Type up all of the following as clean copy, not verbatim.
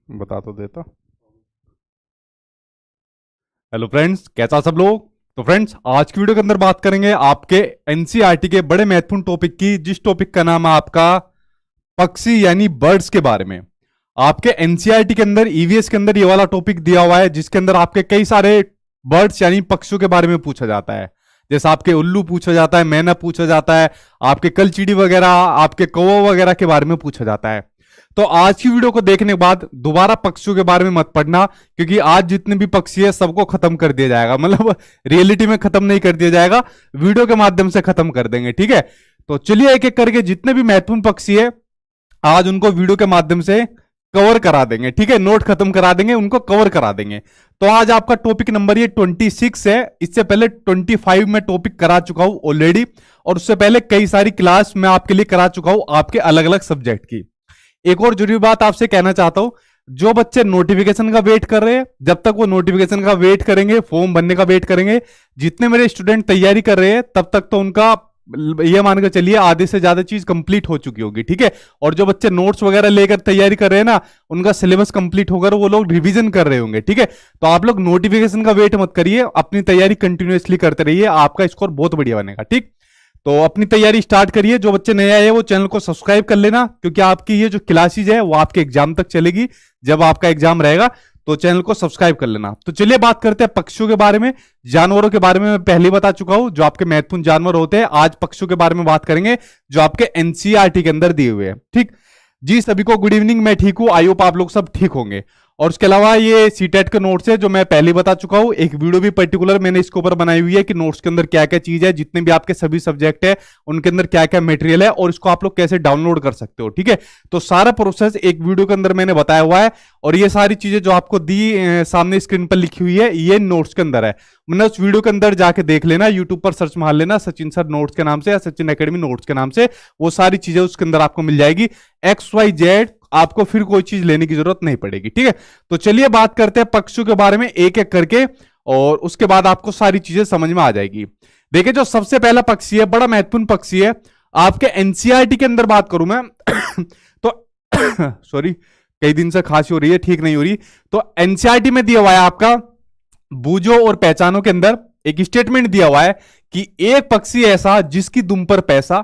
बता तो देता। हेलो फ्रेंड्स, कैसा सब लोग। तो फ्रेंड्स, आज की वीडियो के अंदर बात करेंगे आपके एनसीईआरटी के बड़े महत्वपूर्ण टॉपिक की, जिस टॉपिक का नाम है आपका पक्षी यानी बर्ड्स के बारे में। आपके एनसीईआरटी के अंदर ईवीएस के अंदर ये वाला टॉपिक दिया हुआ है, जिसके अंदर आपके कई सारे बर्ड्स यानी पक्षियों के बारे में पूछा जाता है। जैसे आपके उल्लू पूछा जाता है, मैना पूछा जाता है, आपके कलचीड़ी वगैरह, आपके कौवा वगैरह के बारे में पूछा जाता है। तो आज की वीडियो को देखने के बाद दोबारा पक्षियों के बारे में मत पढ़ना, क्योंकि आज जितने भी पक्षी है सबको खत्म कर दिया जाएगा। मतलब रियलिटी में खत्म नहीं कर दिया जाएगा, वीडियो के माध्यम से खत्म कर देंगे, ठीक है। तो चलिए एक एक करके जितने भी महत्वपूर्ण पक्षी है आज उनको वीडियो के माध्यम से कवर करा देंगे, ठीक है। नोट खत्म करा देंगे, उनको कवर करा देंगे। तो आज आपका टॉपिक नंबर ये 26 है। इससे पहले 25 में टॉपिक करा चुका हूं ऑलरेडी, और उससे पहले कई सारी क्लास मैं आपके लिए करा चुका हूं आपके अलग अलग सब्जेक्ट की। एक और जरूरी बात आपसे कहना चाहता हूं, जो बच्चे नोटिफिकेशन का वेट कर रहे हैं, जब तक वो नोटिफिकेशन का वेट करेंगे, फॉर्म भरने का वेट करेंगे, जितने मेरे स्टूडेंट तैयारी कर रहे हैं तब तक तो उनका ये मान के चलिए आधे से ज्यादा चीज कंप्लीट हो चुकी होगी, ठीक है। और जो बच्चे नोट्स वगैरह लेकर तैयारी कर रहे हैं ना, उनका सिलेबस कंप्लीट होकर वो लोग रिवीजन कर रहे होंगे, ठीक है। तो आप लोग नोटिफिकेशन का वेट मत करिए, अपनी तैयारी कंटिन्यूअसली करते रहिए, आपका स्कोर बहुत बढ़िया बनेगा, ठीक। तो अपनी तैयारी स्टार्ट करिए। जो बच्चे नए आए वो चैनल को सब्सक्राइब कर लेना, क्योंकि आपकी ये जो क्लासेज है वो आपके एग्जाम तक चलेगी। जब आपका एग्जाम रहेगा तो चैनल को सब्सक्राइब कर लेना। तो चलिए बात करते हैं पक्षियों के बारे में। जानवरों के बारे में मैं पहले बता चुका हूं, जो आपके महत्वपूर्ण जानवर होते हैं। आज पक्षियों के बारे में बात करेंगे जो आपके एनसीईआरटी के अंदर दिए हुए हैं, ठीक जी। सभी को गुड इवनिंग, मैं ठीक हूं, आई होप आप लोग सब ठीक होंगे। और उसके अलावा ये सीटेट के नोट्स है जो मैं पहले बता चुका हूं। एक वीडियो भी पर्टिकुलर मैंने इसके ऊपर बनाई हुई है कि नोट्स के अंदर क्या क्या चीज है, जितने भी आपके सभी सब्जेक्ट है उनके अंदर क्या क्या मटेरियल है, और इसको आप लोग कैसे डाउनलोड कर सकते हो, ठीक है। तो सारा प्रोसेस एक वीडियो के अंदर मैंने बताया हुआ है, और ये सारी चीजें जो आपको दी सामने स्क्रीन पर लिखी हुई है ये नोट्स के अंदर है। मतलब उस वीडियो के अंदर जाके देख लेना, यूट्यूब पर सर्च मार लेना सचिन सर नोट्स के नाम से या सचिन एकेडमी नोट्स के नाम से, वो सारी चीजें उसके अंदर आपको मिल जाएगी। XYZ आपको फिर कोई चीज लेने की जरूरत नहीं पड़ेगी, ठीक है। तो चलिए बात करते हैं पक्षियों के बारे में एक एक करके, और उसके बाद आपको सारी चीजें समझ में आ जाएगी। देखिए, जो सबसे पहला पक्षी है, बड़ा महत्वपूर्ण पक्षी है आपके एनसीईआरटी के अंदर बात करूं मैं तो सॉरी, कई दिन से खांसी हो रही है, ठीक नहीं हो रही। तो एनसीईआरटी में दिया हुआ है आपका बूझो और पहचानो के अंदर एक स्टेटमेंट दिया हुआ है कि एक पक्षी ऐसा जिसकी दुम पर पैसा,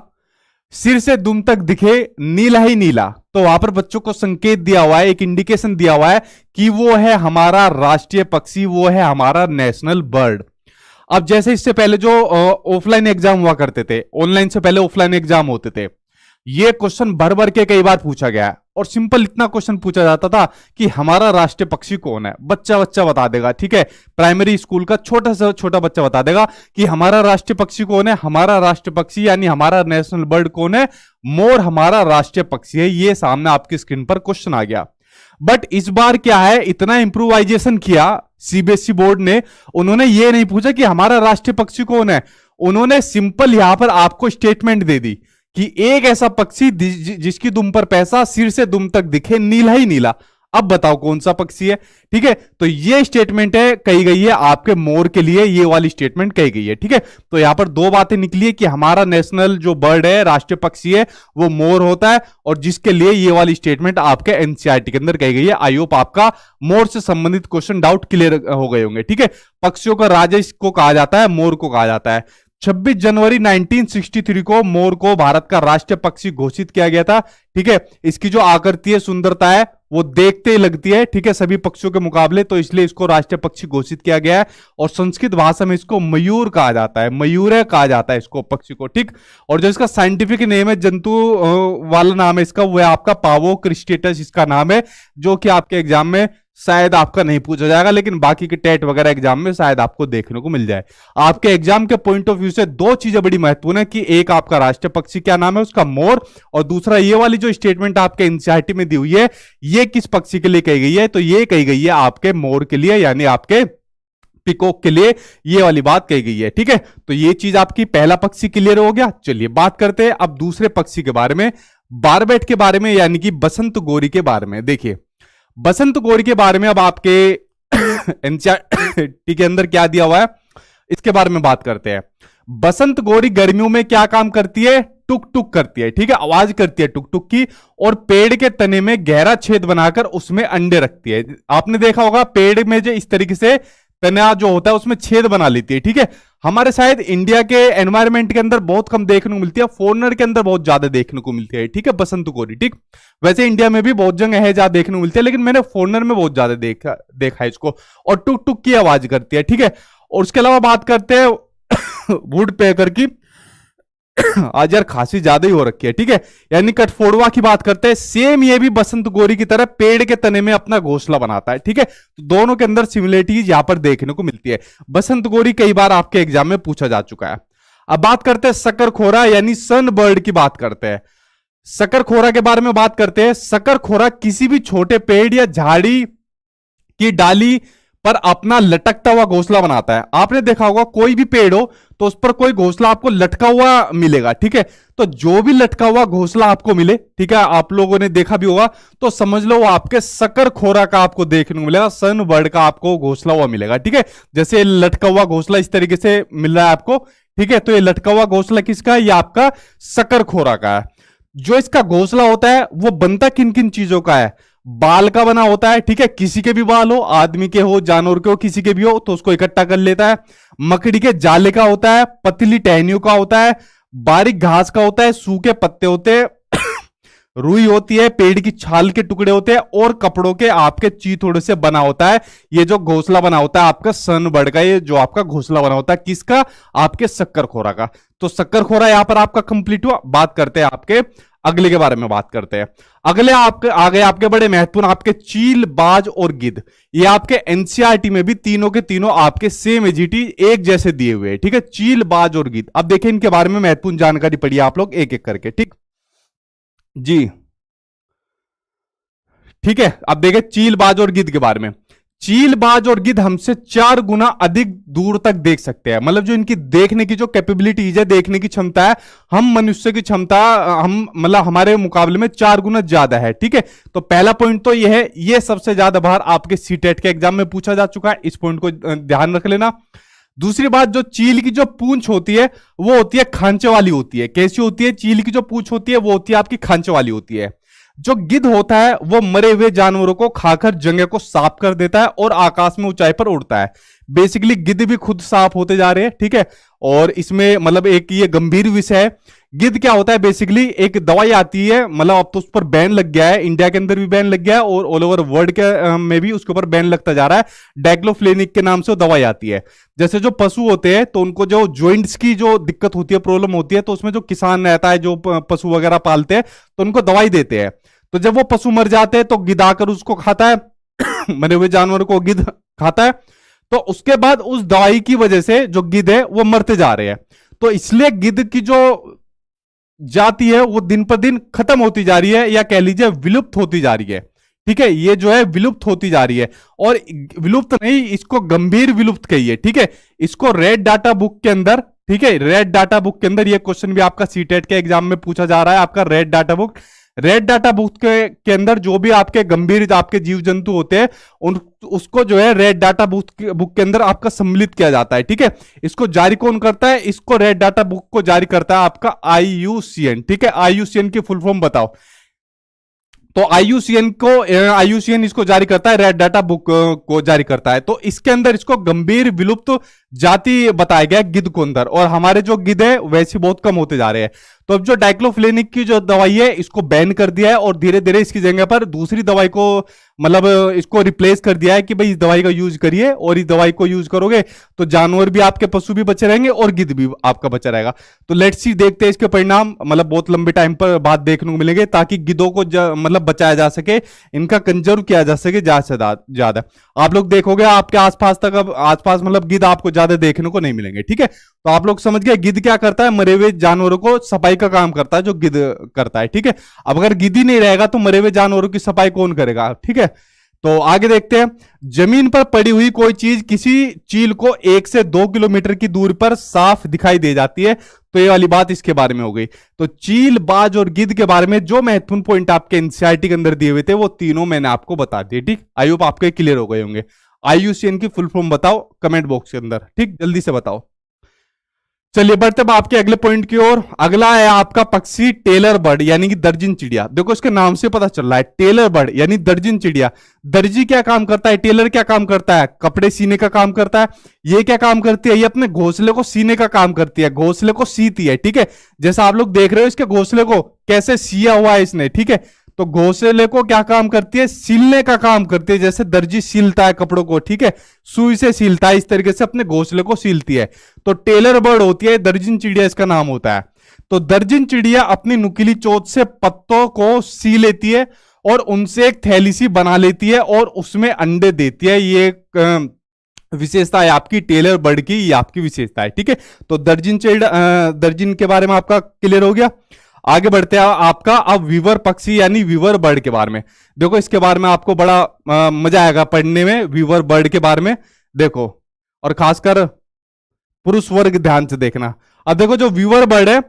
सिर से दुम तक दिखे नीला ही नीला। तो वहां पर बच्चों को संकेत दिया हुआ है, एक इंडिकेशन दिया हुआ है कि वो है हमारा राष्ट्रीय पक्षी, वो है हमारा नेशनल बर्ड। अब जैसे इससे पहले जो ऑफलाइन एग्जाम हुआ करते थे, ऑनलाइन से पहले ऑफलाइन एग्जाम होते थे, ये क्वेश्चन भर भर के कई बार पूछा गया है। और सिंपल इतना क्वेश्चन पूछा जाता था कि हमारा राष्ट्रीय पक्षी कौन है, बच्चा बच्चा बता देगा, ठीक है। प्राइमरी स्कूल का छोटा से छोटा बच्चा बता देगा कि हमारा राष्ट्रीय पक्षी कौन है, हमारा राष्ट्रीय पक्षी यानी हमारा नेशनल बर्ड कौन है, मोर हमारा राष्ट्रीय पक्षी है। ये सामने आपकी स्क्रीन पर क्वेश्चन आ गया। बट इस बार क्या है, इतना इंप्रूवाइजेशन किया सीबीएसई बोर्ड ने, उन्होंने ये नहीं पूछा कि हमारा राष्ट्रीय पक्षी कौन है, उन्होंने सिंपल यहां पर आपको स्टेटमेंट दे दी कि एक ऐसा पक्षी जिसकी दुम पर पैसा, सिर से दुम तक दिखे नीला ही नीला। अब बताओ कौन सा पक्षी है, ठीक है। तो ये स्टेटमेंट है कही गई है आपके मोर के लिए, ये वाली स्टेटमेंट कही गई है, ठीक है। तो यहां पर दो बातें निकली है कि हमारा नेशनल जो बर्ड है, राष्ट्रीय पक्षी है, वो मोर होता है, और जिसके लिए ये वाली स्टेटमेंट आपके एनसीईआरटी के अंदर कही गई है। आई होप आपका मोर से संबंधित क्वेश्चन डाउट क्लियर हो गए होंगे, ठीक है। पक्षियों का राजा इसको कहा जाता है, मोर को कहा जाता है। 26 जनवरी 1963 को मोर को भारत का राष्ट्रीय पक्षी घोषित किया गया था, ठीक है। इसकी जो आकृति है, सुंदरता है, वो देखते ही लगती है, ठीक है, सभी पक्षियों के मुकाबले, तो इसलिए इसको राष्ट्रीय पक्षी घोषित किया गया है। और संस्कृत भाषा में इसको मयूर कहा जाता है, मयूर कहा जाता है इसको पक्षी को, ठीक। और जो इसका साइंटिफिक नेम है, जंतु वाला नाम है इसका, वो है आपका पावो क्रिस्टेटस इसका नाम है, जो कि आपके एग्जाम में शायद आपका नहीं पूछा जाएगा, लेकिन बाकी के टेट वगैरह एग्जाम में शायद आपको देखने को मिल जाए। आपके एग्जाम के पॉइंट ऑफ व्यू से दो चीजें बड़ी महत्वपूर्ण है कि एक आपका राष्ट्रीय पक्षी क्या नाम है उसका, मोर, और दूसरा ये वाली जो स्टेटमेंट आपके एनसीईआरटी में दी हुई है, ये किस पक्षी के लिए कही गई है, तो ये कही गई है आपके मोर के लिए, यानी आपके पिकॉक के लिए ये वाली बात कही गई है, ठीक है। तो ये चीज आपकी पहला पक्षी क्लियर हो गया। चलिए बात करते हैं अब दूसरे पक्षी के बारे में, बारबेट के बारे में, यानी कि बसंत गोरी के बारे में। देखिए, बसंत गोरी के बारे में अब आपके एनसीईआरटी के अंदर क्या दिया हुआ है, इसके बारे में बात करते हैं। बसंत गोरी गर्मियों में क्या काम करती है, टुक टुक करती है, ठीक है, आवाज करती है टुक टुक की, और पेड़ के तने में गहरा छेद बनाकर उसमें अंडे रखती है। आपने देखा होगा पेड़ में जो इस तरीके से तना जो होता है उसमें छेद बना लेती है, ठीक है। हमारे शायद इंडिया के एनवायरनमेंट के अंदर बहुत कम देखने को मिलती है, फॉरेनर के अंदर बहुत ज्यादा देखने को मिलती है, ठीक है, बसंत गोरी, ठीक। वैसे इंडिया में भी बहुत जगह है जहां देखने को मिलती है, लेकिन मैंने फॉरेनर में बहुत ज्यादा देखा है इसको। और टुक टुक की आवाज करती है, ठीक है। और उसके अलावा बात करते हैं वुड पेकर की। आज यार खांसी ज्यादा ही हो रखी है, ठीक है, यानी कठफोड़वा की बात करते हैं। सेम ये भी बसंत गोरी की तरह पेड़ के तने में अपना घोंसला बनाता है, ठीक है। तो दोनों के अंदर सिमिलरिटीज यहां पर देखने को मिलती है। बसंत गोरी कई बार आपके एग्जाम में पूछा जा चुका है। अब बात करते हैं शकरखोरा यानी सन बर्ड की बात करते हैं। शकरखोरा के बारे में बात करते हैं। शकरखोरा किसी भी छोटे पेड़ या झाड़ी की डाली पर अपना लटकता हुआ घोंसला बनाता है। आपने देखा होगा कोई भी पेड़ हो तो उस पर कोई घोंसला आपको लटका हुआ मिलेगा, ठीक है। तो जो भी लटका हुआ घोंसला आपको मिले, ठीक है, आप लोगों ने देखा भी होगा, तो समझ लो वो आपके शकरखोरा का आपको देखने को मिलेगा, सन बर्ड का आपको घोंसला हुआ मिलेगा, ठीक है। जैसे लटका हुआ घोंसला इस तरीके से मिल रहा है आपको, ठीक है। तो ये लटका हुआ घोंसला किसका है? ये आपका शकरखोरा का है। जो इसका घोंसला होता है वो बनता किन किन चीजों का है? बाल का बना होता है, ठीक है, किसी के भी बाल हो, आदमी के हो, जानवर के हो, किसी के भी हो, तो उसको इकट्ठा कर लेता है। मकड़ी के जाले का होता है, पतली टहनियों का होता है, बारीक घास का होता है, सूखे पत्ते होते हैं, रुई होती है, पेड़ की छाल के टुकड़े होते हैं, और कपड़ों के आपके चीथड़े से बना होता है। ये जो घोंसला बना होता है आपका सन बर्ड का, ये जो आपका घोंसला बना होता है किसका? आपके शकरखोरा का। तो शकरखोरा यहां पर आपका कंप्लीट हुआ। बात करते हैं आपके अगले के बारे में बात करते हैं। अगले आपके आगे आपके बड़े महत्वपूर्ण आपके चील, बाज और गिद्ध। ये आपके एनसीईआरटी में भी तीनों के तीनों आपके सेम एजीटी एक जैसे दिए हुए हैं, ठीक है, चील, बाज और गिद्ध। अब देखिए इनके बारे में महत्वपूर्ण जानकारी पढ़िए आप लोग एक एक करके, ठीक जी, ठीक है। अब देखें चील, बाज और गिद्ध के बारे में। चील, बाज और गिद्ध हमसे 4 गुना अधिक दूर तक देख सकते हैं। मतलब जो इनकी देखने की जो कैपेबिलिटीज है, देखने की क्षमता है, हम मनुष्य की क्षमता हम मतलब हमारे मुकाबले में 4 गुना ज्यादा है, ठीक है। तो पहला पॉइंट तो यह है, ये सबसे ज्यादा बार आपके सीटेट के एग्जाम में पूछा जा चुका है, इस पॉइंट को ध्यान रख लेना। दूसरी बात, जो चील की जो पूंछ होती है वो होती है खांचे वाली होती है। कैसी होती है? चील की जो पूंछ होती है वो होती है आपकी खांचे वाली होती है। जो गिद्ध होता है वो मरे हुए जानवरों को खाकर जगह को साफ कर देता है और आकाश में ऊंचाई पर उड़ता है। बेसिकली गिद्ध भी खुद साफ होते जा रहे हैं, ठीक है। और इसमें मतलब एक ये गंभीर विषय है। गिद्ध क्या होता है? बेसिकली एक दवाई आती है, मतलब अब तो उस पर बैन लग गया है, इंडिया के अंदर भी बैन लग गया है और ऑल ओवर वर्ल्ड के में भी उसके ऊपर बैन लगता जा रहा है। डाइक्लोफिनेक के नाम से वो दवाई आती है। जैसे जो पशु होते हैं तो उनको जो जॉइंट्स की जो दिक्कत होती है, प्रॉब्लम होती है, तो उसमें जो किसान रहता है, जो पशु वगैरह पालते हैं, तो उनको दवाई देते हैं। तो जब वो पशु मर जाते हैं तो गिद्ध आकर उसको खाता है मरे हुए जानवर को गिद्ध खाता है। तो उसके बाद उस दवाई की वजह से जो गिद्ध है वो मरते जा रहे हैं। तो इसलिए गिद्ध की जो जाति है वो दिन पर दिन खत्म होती जा रही है, या कह लीजिए विलुप्त होती जा रही है, ठीक है। ये जो है विलुप्त होती जा रही है, और विलुप्त नहीं, इसको गंभीर विलुप्त कहिए, ठीक है। इसको रेड डाटा बुक के अंदर, ठीक है, रेड डाटा बुक के अंदर, ये क्वेश्चन भी आपका सीटेट के एग्जाम में पूछा जा रहा है। आपका red data book, red data book के अंदर जो भी आपके गंभीर आपके जीव जंतु होते हैं उसको जो है रेड डाटा बुक के अंदर आपका सम्मिलित किया जाता है, ठीक है। इसको जारी कौन करता है? इसको रेड डाटा बुक को जारी करता है आपका IUCN, ठीक है। IUCN की फुल फॉर्म बताओ। तो आईयूसीएन इसको जारी करता है, रेड डाटा बुक को जारी करता है। तो इसके अंदर इसको गंभीर विलुप्त जाति बताया गया गिद्ध को अंदर, और हमारे जो गिद्ध है वैसे बहुत कम होते जा रहे हैं। तो अब जो डाइक्लोफिनेक की जो दवाई है इसको बैन कर दिया है, और धीरे धीरे इसकी जगह पर दूसरी दवाई को मतलब इसको रिप्लेस कर दिया है कि भाई इस दवाई का यूज करिए, और इस दवाई को यूज करोगे तो जानवर भी आपके, पशु भी बचे रहेंगे और गिद्ध भी आपका बचा रहेगा। तो लेट्स सी, देखते हैं इसके परिणाम, मतलब बहुत लंबे टाइम पर बाद देखने को मिलेंगे, ताकि गिद्धों को मतलब बचाया जा सके, इनका कंजर्व किया जा सके ज्यादा से ज्यादा। आप लोग देखोगे आपके आसपास तक, अब आसपास मतलब गिद्ध आपको ज्यादा देखने को नहीं मिलेंगे, ठीक है। तो आप लोग समझ गए गिद्ध क्या करता है? मरे हुए जानवरों को सफाई का काम करता है, जो गिद्ध करता है, ठीक है। अब अगर गिद्ध ही नहीं रहेगा तो मरे हुए जानवरों की सफाई कौन करेगा, ठीक है। तो आगे देखते हैं। जमीन पर पड़ी हुई कोई चीज किसी चील को 1 से 2 किलोमीटर की दूरी पर साफ दिखाई दे जाती है, तो ये वाली बात इसके बारे में हो गई। तो चील, बाज और गिद्ध के बारे में जो महत्वपूर्ण पॉइंट आपके एनसीईआरटी के अंदर दिए हुए थे वो तीनों मैंने आपको बता दिए, ठीक। आई होप आपके क्लियर हो गए होंगे। IUCN की फुल फॉर्म बताओ कमेंट बॉक्स के अंदर, ठीक, जल्दी से बताओ। चलिए बढ़ते अब आपके अगले पॉइंट की ओर। अगला है आपका पक्षी टेलर बर्ड यानी कि दर्जन चिड़िया। देखो इसके नाम से पता चल रहा है टेलर बर्ड यानी दर्जन चिड़िया। दर्जी क्या काम करता है, टेलर क्या काम करता है, कपड़े सीने का काम करता है। ये क्या काम करती है, ये अपने घोंसले को सीने का काम करती है, घोंसले को सीती है। ठीक है, जैसा आप लोग देख रहे हो इसके घोंसले को कैसे सिया हुआ है इसने। ठीक है, तो घोंसले को क्या काम करती है, सिलने का काम करती है। जैसे दर्जी सिलता है कपड़ों को, ठीक है, सुई से सिलता है, इस तरीके से अपने घोंसले को सिलती है। तो टेलर बर्ड होती है, दर्जन चिड़िया इसका नाम होता है। तो दर्जन चिड़िया अपनी नुकीली चोंच से पत्तों को सी लेती है और उनसे एक थैली सी बना लेती है और उसमें अंडे देती है। ये विशेषता है आपकी टेलर बर्ड की, ये आपकी विशेषता है। ठीक है, तो दर्जन के बारे में आपका क्लियर हो गया। आगे बढ़ते हैं आपका अब वीवर पक्षी यानी वीवर बर्ड के बारे में। देखो इसके बारे में आपको बड़ा मजा आएगा पढ़ने में, वीवर बर्ड के बारे में। देखो और खासकर पुरुष वर्ग ध्यान से देखना। अब देखो जो वीवर बर्ड है,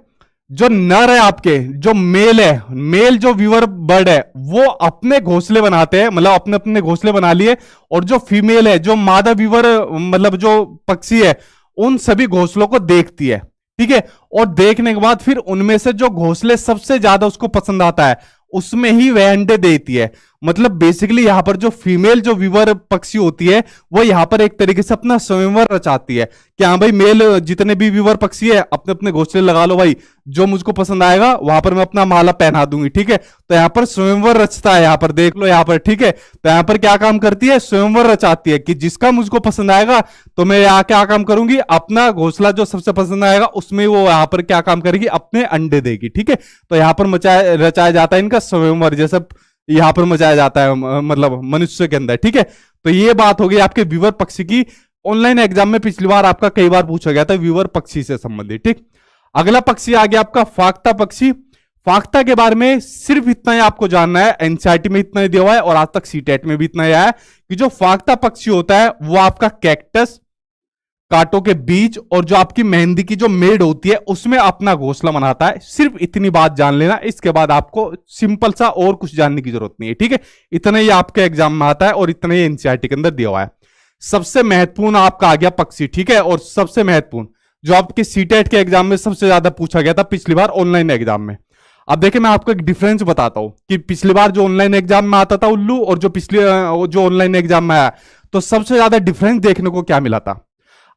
जो नर है आपके, जो मेल है, मेल जो वीवर बर्ड है वो अपने घोंसले बनाते हैं, मतलब अपने अपने घोंसले बना लिए। और जो फीमेल है, जो मादा वीवर मतलब जो पक्षी है, उन सभी घोंसलों को देखती है। ठीक है, और देखने के बाद फिर उनमें से जो घोंसले सबसे ज्यादा उसको पसंद आता है उसमें ही वह अंडे देती है। मतलब बेसिकली यहां पर जो फीमेल जो वीवर पक्षी होती है वो यहां पर एक तरीके से अपना स्वयंवर रचाती है कि हाँ भाई मेल जितने भी वीवर पक्षी है अपने अपने घोंसले लगा लो भाई, जो मुझको पसंद आएगा वहां पर मैं अपना माला पहना दूंगी। ठीक है, तो यहां पर स्वयंवर रचता है, यहां पर देख लो यहां पर। ठीक है, तो यहां पर क्या काम करती है, स्वयंवर रचाती है कि जिसका मुझको पसंद आएगा तो मैं यहाँ क्या काम करूंगी, अपना घोंसला जो सबसे पसंद आएगा उसमें वो यहाँ पर क्या काम करेगी, अपने अंडे देगी। ठीक है, तो यहां पर रचाया जाता है इनका स्वयंवर, जैसे यहां पर मचाया जाता है मतलब मनुष्य के अंदर। ठीक है, तो ये बात हो गई आपके वीवर पक्षी की। ऑनलाइन एग्जाम में पिछली बार आपका कई बार पूछा गया था वीवर पक्षी से संबंधित। ठीक, अगला पक्षी आ गया आपका फाख्ता पक्षी। फाख्ता के बारे में सिर्फ इतना ही आपको जानना है, एनसीईआरटी में इतना ही दिया हुआ है और आज तक सीटेट में भी इतना ही आया है कि जो फाख्ता पक्षी होता है वो आपका कैक्टस, कांटों के बीच और जो आपकी मेहंदी की जो मेड़ होती है उसमें अपना घोंसला बनाता है। सिर्फ इतनी बात जान लेना, इसके बाद आपको सिंपल सा और कुछ जानने की जरूरत नहीं है। ठीक है, इतना ही आपके एग्जाम में आता है और इतना ही एनसीईआरटी के अंदर दिया हुआ है। सबसे महत्वपूर्ण आपका आ गया पक्षी। ठीक है, और सबसे महत्वपूर्ण जो आपके सीटेट के एग्जाम में सबसे ज्यादा पूछा गया था पिछली बार ऑनलाइन एग्जाम में। अब देखिए मैं आपको एक डिफरेंस बताता हूं कि पिछली बार जो ऑनलाइन एग्जाम में आता था उल्लू और जो ऑनलाइन एग्जाम में आया, तो सबसे ज्यादा डिफरेंस देखने को क्या मिला था।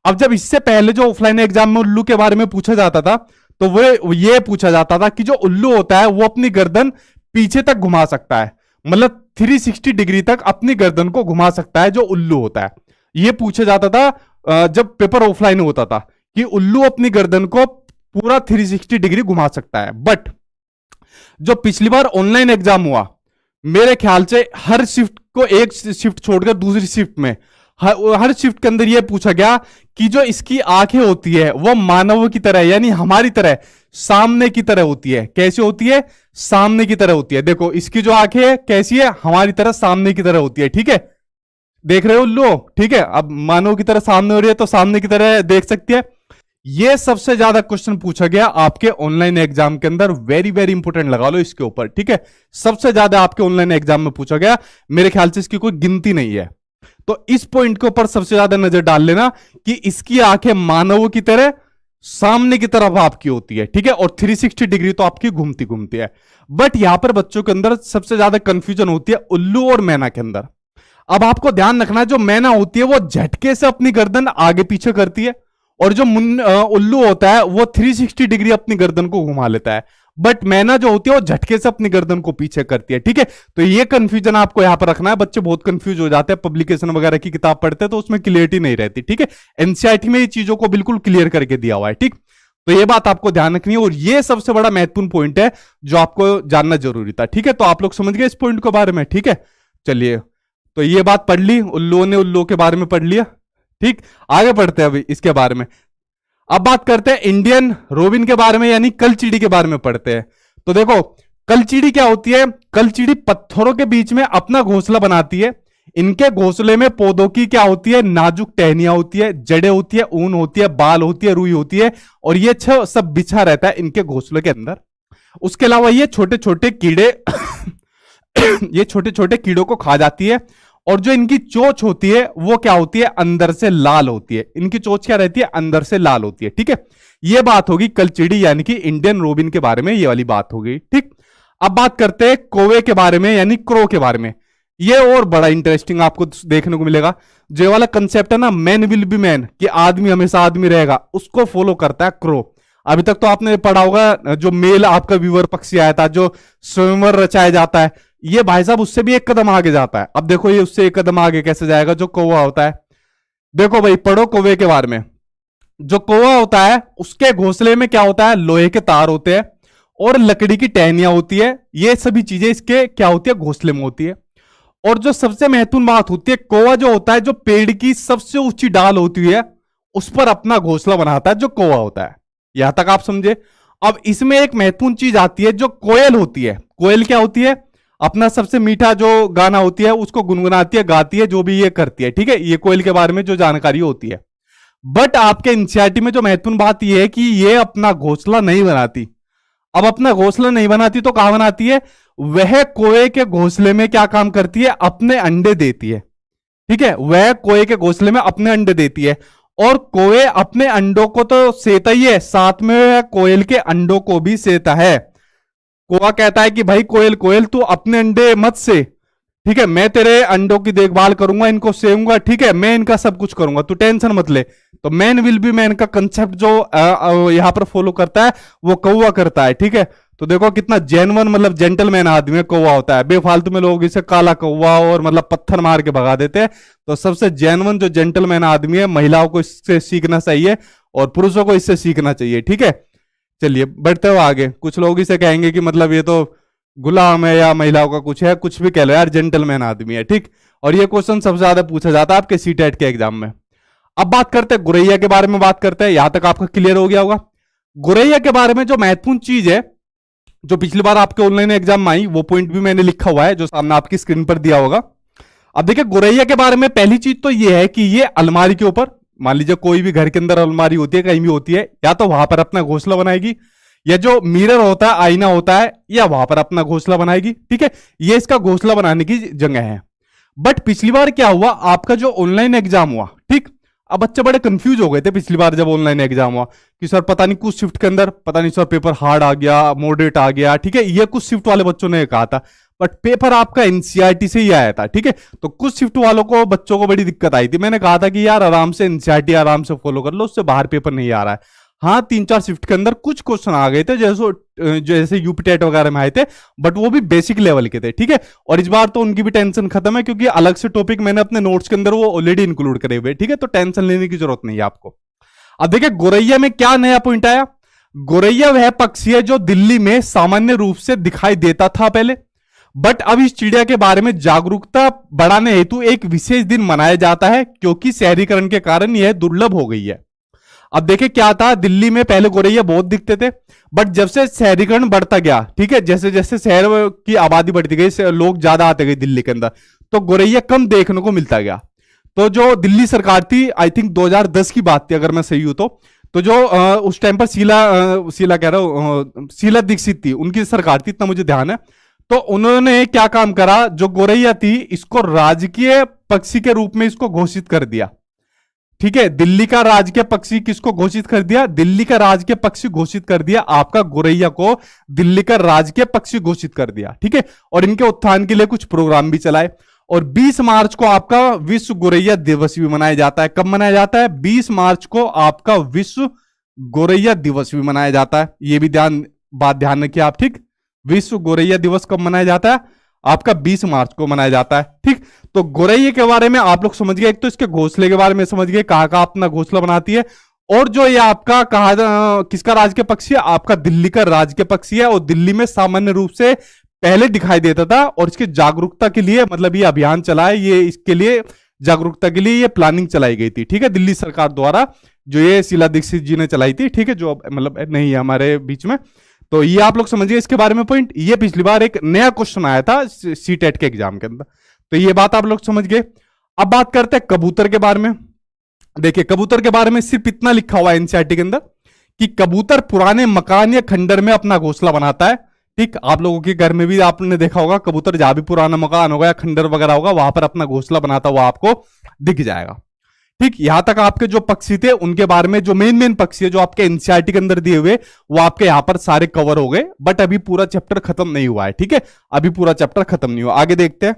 अब जब इससे पहले जो ऑफलाइन एग्जाम में उल्लू के बारे में पूछा जाता था तो वो ये पूछा जाता था कि जो उल्लू होता है वो अपनी गर्दन पीछे तक घुमा सकता है, मतलब 360 डिग्री तक अपनी गर्दन को घुमा सकता है जो उल्लू होता है। ये पूछा जाता था जब पेपर ऑफलाइन होता था कि उल्लू अपनी गर्दन को पूरा 360 डिग्री घुमा सकता है। बट जो पिछली बार ऑनलाइन एग्जाम हुआ, मेरे ख्याल से हर शिफ्ट को एक शिफ्ट छोड़कर दूसरी शिफ्ट में हर शिफ्ट के अंदर यह पूछा गया कि जो इसकी आंखें होती है वो मानव की तरह यानी हमारी तरह सामने की तरह होती है। कैसी होती है, सामने की तरह होती है। देखो इसकी जो आंखें है कैसी है, हमारी तरह सामने की तरह होती है। ठीक है, देख रहे हो लोग। ठीक है, अब मानव की तरह सामने हो रही है तो सामने की तरह देख सकती है। यह सबसे ज्यादा क्वेश्चन पूछा गया आपके ऑनलाइन एग्जाम के अंदर। वेरी वेरी इंपोर्टेंट लगा लो इसके ऊपर। ठीक है, सबसे ज्यादा आपके ऑनलाइन एग्जाम में पूछा गया, मेरे ख्याल से इसकी कोई गिनती नहीं है। तो इस पॉइंट के ऊपर सबसे ज्यादा नजर डाल लेना कि इसकी आंखें मानवों की तरह सामने की तरफ आपकी होती है। ठीक है, और 360 डिग्री तो आपकी घूमती घूमती है। बट यहां पर बच्चों के अंदर सबसे ज्यादा कंफ्यूजन होती है उल्लू और मैना के अंदर। अब आपको ध्यान रखना है जो मैना होती है वो झटके से अपनी गर्दन आगे पीछे करती है और जो उल्लू होता है वो 360 डिग्री अपनी गर्दन को घुमा लेता है। बट मैना जो होती है वो झटके से अपनी गर्दन को पीछे करती है। ठीक है, तो ये कंफ्यूजन आपको यहां पर रखना है। बच्चे बहुत कंफ्यूज हो जाते हैं, पब्लिकेशन वगैरह की किताब पढ़ते हैं तो उसमें क्लियरिटी नहीं रहती। ठीक है, एनसीईआरटी में ये चीजों को बिल्कुल क्लियर करके दिया हुआ है। ठीक, तो ये बात आपको ध्यान रखनी है और ये सबसे बड़ा महत्वपूर्ण पॉइंट है जो आपको जानना जरूरी था। ठीक है, तो आप लोग समझ गए इस पॉइंट के बारे में। ठीक है, चलिए तो ये बात पढ़ ली, उल्लुओं ने उल्लुओं के बारे में पढ़ लिया। ठीक, आगे बढ़ते हैं अभी इसके बारे में। अब बात करते हैं इंडियन रोबिन के बारे में यानी कलचीड़ी के बारे में पढ़ते हैं। तो देखो कलचीड़ी क्या होती है, कलचीड़ी पत्थरों के बीच में अपना घोंसला बनाती है। इनके घोंसले में पौधों की क्या होती है, नाजुक टहनियां होती है, जड़ें होती है, ऊन होती है, बाल होती है, रुई होती है और ये सब बिछा रहता है इनके घोंसले के अंदर। उसके अलावा ये छोटे छोटे कीड़े ये छोटे छोटे कीड़ों को खा जाती है और जो इनकी चोंच होती है वो क्या होती है, अंदर से लाल होती है। इनकी चोंच क्या रहती है, अंदर से लाल होती है। ठीक है, ये बात होगी कलचिड़ी यानी कि इंडियन रोबिन के बारे में, ये वाली बात होगी। ठीक, अब बात करते हैं कौवे के बारे में यानी क्रो के बारे में। ये और बड़ा इंटरेस्टिंग आपको देखने को मिलेगा। जो वाला कंसेप्ट है ना, मैन विल बी मैन, कि आदमी हमेशा आदमी रहेगा, उसको फॉलो करता है क्रो। अभी तक तो आपने पढ़ा होगा जो मेल आपका व्यूवर पक्षी आया था, जो स्वयंवर रचाया जाता है, ये भाई साहब उससे भी एक कदम आगे जाता है। अब देखो ये उससे एक कदम आगे कैसे जाएगा, जो कौवा होता है। देखो भाई, पढ़ो कौवे के बारे में। जो कौवा होता है उसके घोंसले में क्या होता है, लोहे के तार होते हैं और लकड़ी की टहनियां होती है। ये सभी चीजें इसके क्या होती है, घोंसले में होती है। और जो सबसे महत्वपूर्ण बात होती है, कौवा जो होता है, जो पेड़ की सबसे ऊंची डाल होती है उस पर अपना घोंसला बनाता है, जो कौवा होता है। यहां तक आप समझे। अब इसमें एक महत्वपूर्ण चीज आती है, जो कोयल होती है। कोयल क्या होती है, अपना सबसे मीठा जो गाना होती है उसको गुनगुनाती है, गाती है, जो भी ये करती है। ठीक है, ये कोयल के बारे में जो जानकारी होती है। बट आपके एनसीईआरटी में जो महत्वपूर्ण बात यह है कि ये अपना घोंसला नहीं बनाती। अब अपना घोंसला नहीं बनाती तो कहां बनाती है, वह कोए के घोंसले में क्या काम करती है, अपने अंडे देती है। ठीक है, वह कोए के घोंसले में अपने अंडे देती है। और कोए अपने अंडों को तो सेता ही है, साथ में कोयल के अंडों को भी सेता है। कोआ कहता है कि भाई कोयल कोयल तू अपने अंडे मत से, ठीक है, मैं तेरे अंडों की देखभाल करूंगा, इनको सेऊंगा, ठीक है, मैं इनका सब कुछ करूंगा, तू टेंशन मत ले। तो मैन विल बी मैन का कंसेप्ट जो यहां पर फॉलो करता है वो कौवा करता है। ठीक है, तो देखो कितना जेन्युइन मतलब जेंटलमैन आदमी है कौवा होता है। बेफालतू में लोग इसे काला कौवा और मतलब पत्थर मार के भगा देते हैं। तो सबसे जेन्युइन जो जेंटलमैन आदमी है, महिलाओं को इससे सीखना चाहिए और पुरुषों को इससे सीखना चाहिए। ठीक है, चलिए बढ़ते हो आगे। कुछ लोग इसे कहेंगे कि मतलब ये तो गुलाम है या महिलाओं का कुछ है, कुछ भी कह लो यार, जेंटलमैन आदमी है। ठीक, और ये क्वेश्चन सबसे ज्यादा पूछा जाता है आपके सीटेट के एग्जाम में। अब बात करते हैं गुरैया के बारे में, बात करते हैं। यहां तक आपका क्लियर हो गया होगा। गुरैया के बारे में जो महत्वपूर्ण चीज है, जो पिछली बार आपके ऑनलाइन एग्जाम में आई, वो पॉइंट भी मैंने लिखा हुआ है जो सामने आपकी स्क्रीन पर दिया होगा। अब देखिए गुरैया के बारे में पहली चीज तो ये है कि ये अलमारी के ऊपर, मान लीजिए कोई भी घर के अंदर अलमारी होती है, कहीं भी होती है, या तो वहां पर अपना घोंसला बनाएगी, या जो मिरर होता है, आईना होता है, या वहां पर अपना घोंसला बनाएगी। ठीक है, ये इसका घोंसला बनाने की जगह है। बट पिछली बार क्या हुआ, आपका जो ऑनलाइन एग्जाम हुआ, ठीक, अब बच्चे बड़े कंफ्यूज हो गए थे पिछली बार जब ऑनलाइन एग्जाम हुआ कि सर पता नहीं कुछ शिफ्ट के अंदर, पता नहीं सर पेपर हार्ड आ गया, मॉडरेट आ गया। ठीक है, ये कुछ शिफ्ट वाले बच्चों ने कहा था, बट पेपर आपका एनसीईआरटी से ही आया था। ठीक है, तो कुछ शिफ्ट वालों को, बच्चों को बड़ी दिक्कत आई थी। मैंने कहा था कि यार आराम से एनसीईआरटी आराम से फॉलो कर लो, उससे बाहर पेपर नहीं आ रहा है। हाँ, 3-4 शिफ्ट के अंदर कुछ क्वेश्चन आ गए थे जैसे यूपी टेट वगैरह में आए थे, बट वो भी बेसिक लेवल के थे। ठीक है, और इस बार तो उनकी भी टेंशन खत्म है, क्योंकि अलग से टॉपिक मैंने अपने नोट्स के अंदर वो ऑलरेडी इंक्लूड करे हुए। ठीक है, तो टेंशन लेने की जरूरत नहीं है आपको। अब देखिए गुरैया में क्या नया पॉइंट आया। गुरैया वह पक्षी है जो दिल्ली में सामान्य रूप से दिखाई देता था पहले, बट अब इस चिड़िया के बारे में जागरूकता बढ़ाने हेतु एक विशेष दिन मनाया जाता है, क्योंकि शहरीकरण के कारण यह दुर्लभ हो गई है। अब देखिए क्या था, दिल्ली में पहले गोरैया बहुत दिखते थे, बट जब से शहरीकरण बढ़ता गया, ठीक है, जैसे जैसे शहर की आबादी बढ़ती गई, लोग ज्यादा आते गए दिल्ली के अंदर, तो गोरैया कम देखने को मिलता गया। तो जो दिल्ली सरकार थी, आई थिंक 2010 की बात थी अगर मैं सही हूं तो जो उस टाइम पर शीला दीक्षित थी, उनकी सरकार थी, इतना मुझे ध्यान है। तो उन्होंने क्या काम करा, जो गोरैया थी इसको राजकीय पक्षी के रूप में इसको घोषित कर दिया। ठीक है, दिल्ली का राजकीय पक्षी किसको घोषित कर दिया, दिल्ली का राजकीय पक्षी घोषित कर दिया, आपका गोरैया को दिल्ली का राजकीय पक्षी घोषित कर दिया। ठीक है, और इनके उत्थान के लिए कुछ प्रोग्राम भी चलाए। और 20 मार्च को आपका विश्व गोरैया दिवस भी मनाया जाता है। कब मनाया जाता है, 20 मार्च को आपका विश्व गोरैया दिवस भी मनाया जाता है। यह भी बात ध्यान रखिए आप। ठीक, विश्व गोरैया दिवस कब मनाया जाता है, आपका 20 मार्च को मनाया जाता है। ठीक, तो गोरैया के बारे में आप लोग समझ गए, एक तो इसके घोंसले के बारे में समझ गए, कहां का अपना घोंसला बनाती है, और जो ये आपका किसका राजकीय पक्षी है, आपका दिल्ली का राजकीय पक्षी है, और दिल्ली में सामान्य रूप से पहले दिखाई देता था। और इसकी जागरूकता के लिए मतलब ये अभियान चला है, ये इसके लिए जागरूकता के लिए ये प्लानिंग चलाई गई थी। ठीक है, दिल्ली सरकार द्वारा जो ये शीला दीक्षित जी ने चलाई थी। ठीक है, जो मतलब नहीं है हमारे बीच में। तो ये आप लोग समझिए इसके बारे में पॉइंट। ये पिछली बार एक नया क्वेश्चन आया था सीटेट के एग्जाम के अंदर, तो ये बात आप लोग समझ गए। अब बात करते हैं कबूतर के बारे में। देखिए कबूतर के बारे में सिर्फ इतना लिखा हुआ है एनसीईआरटी के अंदर कि कबूतर पुराने मकान या खंडर में अपना घोंसला बनाता है। ठीक, आप लोगों के घर में भी आपने देखा होगा कबूतर, जहां भी पुराना मकान होगा या खंडर वगैरह होगा, वहां पर अपना घोंसला बनाता हुआ आपको दिख जाएगा। ठीक, यहां तक आपके जो पक्षी थे उनके बारे में, जो मेन मेन पक्षी है जो आपके एनसीईआरटी के अंदर दिए हुए, वो आपके यहां पर सारे कवर हो गए। बट अभी पूरा चैप्टर खत्म नहीं हुआ है। ठीक है, अभी पूरा चैप्टर खत्म नहीं हुआ। आगे देखते हैं।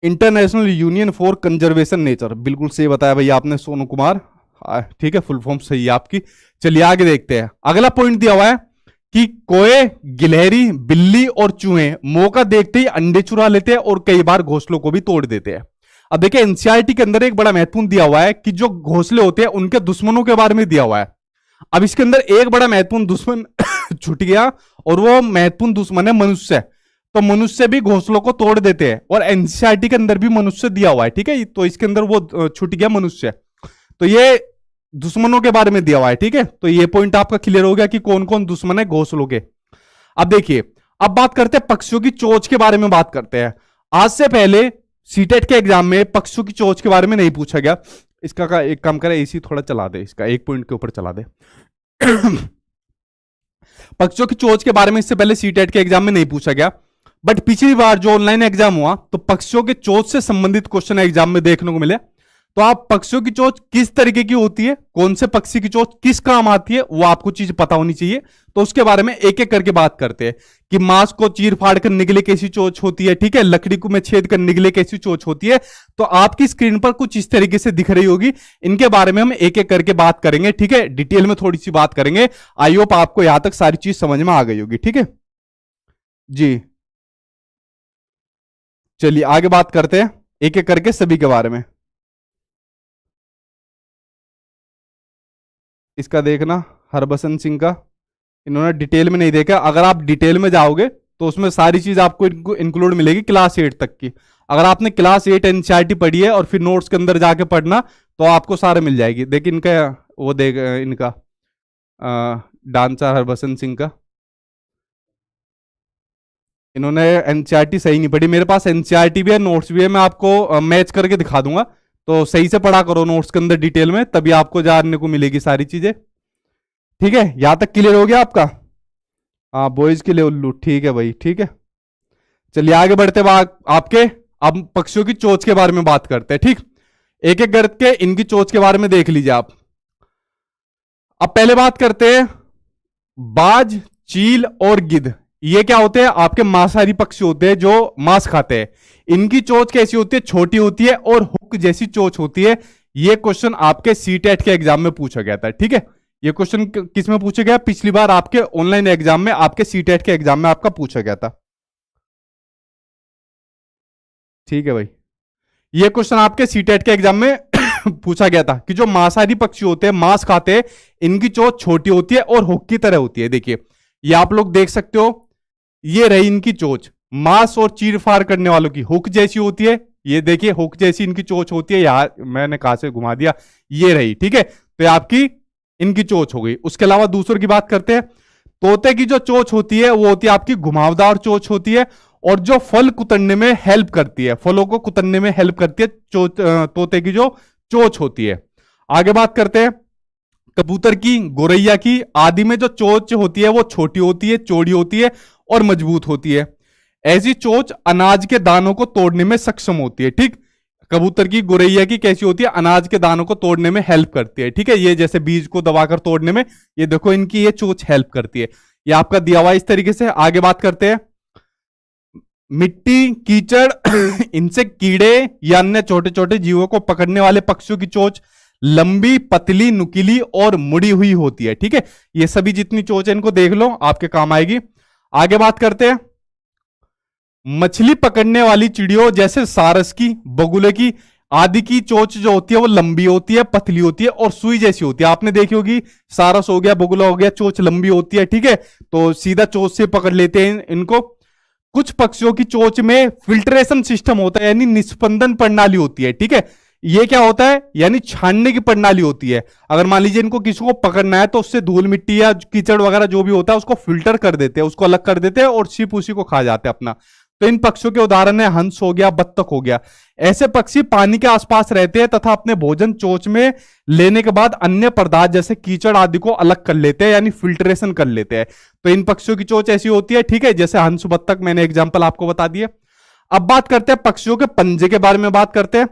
International union for conservation nature, बिल्कुल सही बताया भैया आपने सोनू कुमार। ठीक है, फुल फॉर्म सही है आपकी। चलिए आगे देखते हैं। अगला पॉइंट दिया हुआ है कि कोए, गिलहरी, बिल्ली और चूहे मौका देखते ही अंडे चुरा लेते हैं और कई बार घोंसलों को भी तोड़ देते हैं। अब देखिए एनसीईआरटी के अंदर एक बड़ा महत्वपूर्ण दिया हुआ है कि जो घोंसले होते हैं उनके दुश्मनों के बारे में दिया हुआ है। अब इसके अंदर एक बड़ा महत्वपूर्ण दुश्मन छूट गया, और वो महत्वपूर्ण दुश्मन है मनुष्य। तो मनुष्य भी घोंसलों को तोड़ देते हैं, और एनसीईआरटी के अंदर भी मनुष्य दिया हुआ है। ठीक है, तो इसके अंदर वो छूट गया मनुष्य। तो ये दुश्मनों के बारे में दिया हुआ है। ठीक है, तो ये पॉइंट आपका क्लियर हो गया कि कौन कौन दुश्मन है घोंसलों के। अब देखिए, अब बात करते हैं पक्षियों की चोंच के बारे में बात करते हैं। आज से पहले सीटेट के एग्जाम में पक्षियों की चोंच के बारे में नहीं पूछा गया। इसका एक काम करे, एसी थोड़ा चला दे, इसका एक पॉइंट के ऊपर चला दे। पक्षियों की चोंच के बारे में इससे पहले सीटेट के एग्जाम में नहीं पूछा गया। बट पिछली बार जो ऑनलाइन एग्जाम हुआ तो पक्षियों के चोंच से संबंधित क्वेश्चन एग्जाम में देखने को मिले। तो आप पक्षियों की चोंच किस तरीके की होती है, कौन से पक्षी की चोंच किस काम आती है, वो आपको चीज पता होनी चाहिए। तो उसके बारे में एक एक करके बात करते हैं कि मांस को चीर फाड़ कर निकले कैसी चोंच होती है। ठीक है, लकड़ी को में छेद कर निकले कैसी चोंच होती है। तो आपकी स्क्रीन पर कुछ इस तरीके से दिख रही होगी। इनके बारे में हम एक एक करके बात करेंगे। ठीक है, डिटेल में थोड़ी सी बात करेंगे। आई होप आपको यहां तक सारी चीज समझ में आ गई होगी। ठीक है जी, चलिए आगे बात करते हैं एक एक करके सभी के बारे में। इसका देखना, हरबसन सिंह का इन्होंने डिटेल में नहीं देखा। अगर आप डिटेल में जाओगे तो उसमें सारी चीज आपको इंक्लूड मिलेगी क्लास 8 तक की। अगर आपने क्लास 8 एनसीईआरटी पढ़ी है और फिर नोट्स के अंदर जाके पढ़ना, तो आपको सारे मिल जाएगी। देखिए इनका वो देख, इनका डांसर हरबसन सिंह का, इन्होंने एनसीईआरटी सही नहीं पढ़ी। मेरे पास एनसीईआरटी भी है, नोट्स भी है, मैं आपको मैच करके दिखा दूंगा। तो सही से पढ़ा करो नोट्स के अंदर डिटेल में, तभी आपको जानने को मिलेगी सारी चीजें। ठीक है, यहां तक क्लियर हो गया आपका? हाँ, बॉयज के लिए उल्लू, ठीक है भाई, ठीक है। चलिए आगे बढ़ते आपके, अब पक्षियों की चोंच के बारे में बात करते हैं। ठीक, एक एक करके इनकी चोंच के बारे में देख लीजिए आप। अब पहले बात करते हैं बाज, चील और गिद्ध। ये क्या होते हैं? आपके मांसाहारी पक्षी होते हैं जो मांस खाते हैं। इनकी चोंच कैसी होती है? छोटी होती है और हुक जैसी चोंच होती है। ये क्वेश्चन आपके सीटेट के एग्जाम में पूछा गया था। ठीक है, ये क्वेश्चन किस में पूछा गया? पिछली बार आपके ऑनलाइन एग्जाम में, आपके सीटेट के एग्जाम में आपका पूछा गया था। ठीक है भाई, ये क्वेश्चन आपके सीटेट के एग्जाम में पूछा गया था कि जो मांसाहारी पक्षी होते हैं, मांस खाते हैं, इनकी चोंच छोटी होती है और हुक की तरह होती है। देखिए ये आप लोग देख सकते हो, ये रही इनकी चोंच। मांस और चीर फाड़ करने वालों की हुक जैसी होती है। ये देखिए हुक जैसी इनकी चोंच होती है। यहां मैंने कहां से घुमा दिया, ये रही। ठीक है, तो ये आपकी इनकी चोंच हो गई। उसके अलावा दूसरों की बात करते हैं। तोते की जो चोंच होती है वो होती है आपकी घुमावदार चोंच होती है, और जो फल कुतरने में हेल्प करती है, फलों को कुतरने में हेल्प करती है तोते की जो चोंच होती है। आगे बात करते हैं कबूतर की, गोरैया की आदि में जो चोंच होती है वो छोटी होती है, चौड़ी होती है और मजबूत होती है। ऐसी चोंच अनाज के दानों को तोड़ने में सक्षम होती है। ठीक, कबूतर की, गोरैया की कैसी होती है? अनाज के दानों को तोड़ने में हेल्प करती है। ठीक है, ये जैसे बीज को दबाकर तोड़ने में, ये देखो इनकी ये चोंच हेल्प करती है। ये आपका दिया हुआ इस तरीके से। आगे बात करते हैं मिट्टी, कीचड़ इनसे कीड़े या अन्य छोटे छोटे जीवों को पकड़ने वाले पक्षियों की चोंच लंबी, पतली, नुकीली और मुड़ी हुई होती है। ठीक है, ये सभी जितनी चोंच है इनको देख लो, आपके काम आएगी। आगे बात करते हैं मछली पकड़ने वाली चिड़ियों जैसे सारस की, बगुले की आदि की चोंच जो होती है वो लंबी होती है, पतली होती है और सुई जैसी होती है। आपने देखी होगी, सारस हो गया, बगुला हो गया, चोंच लंबी होती है। ठीक है, तो सीधा चोंच से पकड़ लेते हैं इनको। कुछ पक्षियों की चोंच में फिल्ट्रेशन सिस्टम होता है, यानी निस्पंदन प्रणाली होती है। ठीक है, ये क्या होता है? यानी छानने की प्रणाली होती है। अगर मान लीजिए इनको किसी को पकड़ना है तो उससे धूल मिट्टी या कीचड़ वगैरह जो भी होता है उसको फिल्टर कर देते हैं, उसको अलग कर देते हैं और सिर्फ उसी को खा जाते हैं अपना। तो इन पक्षियों के उदाहरण है हंस हो गया, बत्तख हो गया। ऐसे पक्षी पानी के आसपास रहते हैं तथा अपने भोजन चोंच में लेने के बाद अन्य पदार्थ जैसे कीचड़ आदि को अलग कर लेते हैं, यानी फिल्ट्रेशन कर लेते हैं। तो इन पक्षियों की चोंच ऐसी होती है, ठीक है, जैसे हंस बत्तख, मैंने एग्जाम्पल आपको बता दिए। अब बात करते हैं पक्षियों के पंजे के बारे में बात करते हैं।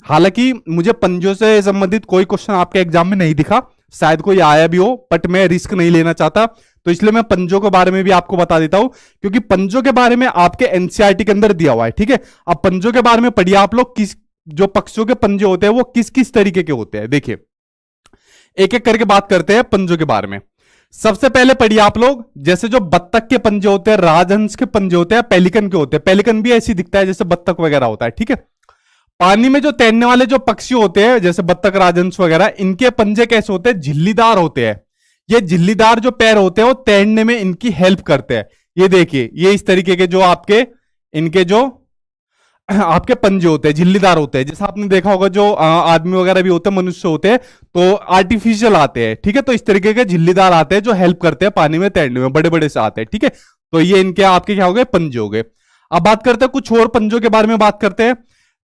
हालांकि मुझे पंजों से संबंधित कोई क्वेश्चन आपके एग्जाम में नहीं दिखा, शायद कोई आया भी हो, बट मैं रिस्क नहीं लेना चाहता, तो इसलिए मैं पंजों के बारे में भी आपको बता देता हूं, क्योंकि पंजों के बारे में आपके एनसीईआरटी के अंदर दिया हुआ है, ठीक है। अब पंजों के बारे में पढ़िए आप लोग, किस जो पक्षियों के पंजे होते हैं वो किस किस तरीके के होते हैं। देखिए एक एक करके बात करते हैं पंजों के बारे में। सबसे पहले पढ़िए आप लोग, जैसे जो बत्तख के पंजे होते हैं, राजहंस के पंजे होते हैं, पेलिकन के होते हैं। पेलिकन भी ऐसी दिखता है जैसे बत्तख वगैरह होता है, ठीक है। पानी में जो तैरने वाले जो पक्षी होते हैं जैसे बत्तख, राजहंस वगैरह, इनके पंजे कैसे होते हैं? झिल्लीदार होते हैं। ये झिल्लीदार जो पैर होते हैं वो तैरने में इनकी हेल्प करते हैं। ये देखिए, ये इस तरीके के जो आपके इनके जो आपके पंजे होते हैं, झिल्लीदार होते हैं। जैसा आपने देखा होगा जो आदमी वगैरह भी होते हैं, मनुष्य होते हैं, तो आर्टिफिशियल आते हैं, ठीक है। तो इस तरीके के झिल्लीदार आते हैं जो हेल्प करते हैं पानी में तैरने में, बड़े बड़े से आते हैं, ठीक है। तो ये इनके आपके क्या हो गए? पंजे हो गए। अब बात करते हैं कुछ और पंजों के बारे में बात करते हैं,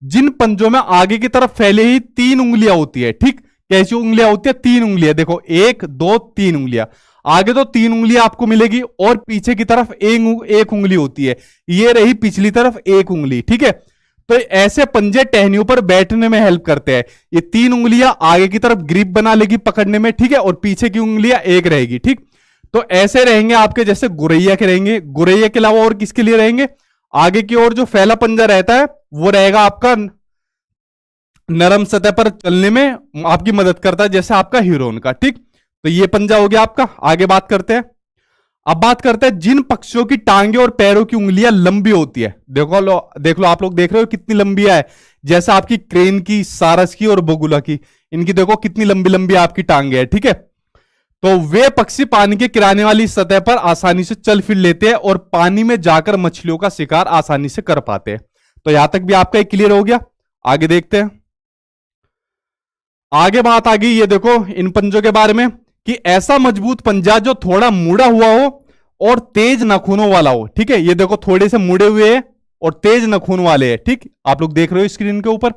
जिन पंजों में आगे की तरफ फैले ही 3 उंगलियां होती है, ठीक। कैसी उंगलियां होती है? 3 उंगलियां। देखो 1 2 3 उंगलियां, आगे तो 3 उंगलियां आपको मिलेगी और पीछे की तरफ एक उंगली होती है। ये रही पिछली तरफ 1 उंगली, ठीक है। तो ऐसे पंजे टहनियों पर बैठने में हेल्प करते हैं। ये 3 उंगलियां आगे की तरफ ग्रिप बना लेगी पकड़ने में, ठीक है, और पीछे की उंगलियां 1 रहेगी, ठीक। तो ऐसे रहेंगे आपके, जैसे गुरैया के रहेंगे। गुरैया के अलावा और किसके लिए रहेंगे? आगे की ओर जो फैला पंजा रहता है वो रहेगा आपका नरम सतह पर चलने में आपकी मदद करता है, जैसे आपका हीरोन का, ठीक। तो ये पंजा हो गया आपका। आगे बात करते हैं, अब बात करते हैं जिन पक्षियों की टांगे और पैरों की उंगलियां लंबी होती है। देख लो आप लोग देख रहे हो कितनी लंबी है, जैसे आपकी क्रेन की, सारस की और बगुला की, इनकी देखो कितनी लंबी लंबी आपकी टांगे है, ठीक है। तो वे पक्षी पानी के किनारे वाली सतह पर आसानी से चल फिर लेते हैं और पानी में जाकर मछलियों का शिकार आसानी से कर पाते हैं। तो यहां तक भी आपका क्लियर हो गया। आगे देखते हैं, आगे बात आ गई, ये देखो इन पंजों के बारे में, कि ऐसा मजबूत पंजा जो थोड़ा मुड़ा हुआ हो और तेज नाखूनों वाला हो, ठीक है। ये देखो थोड़े से मुड़े हुए हैं और तेज नाखून वाले हैं, ठीक, आप लोग देख रहे हो स्क्रीन के ऊपर,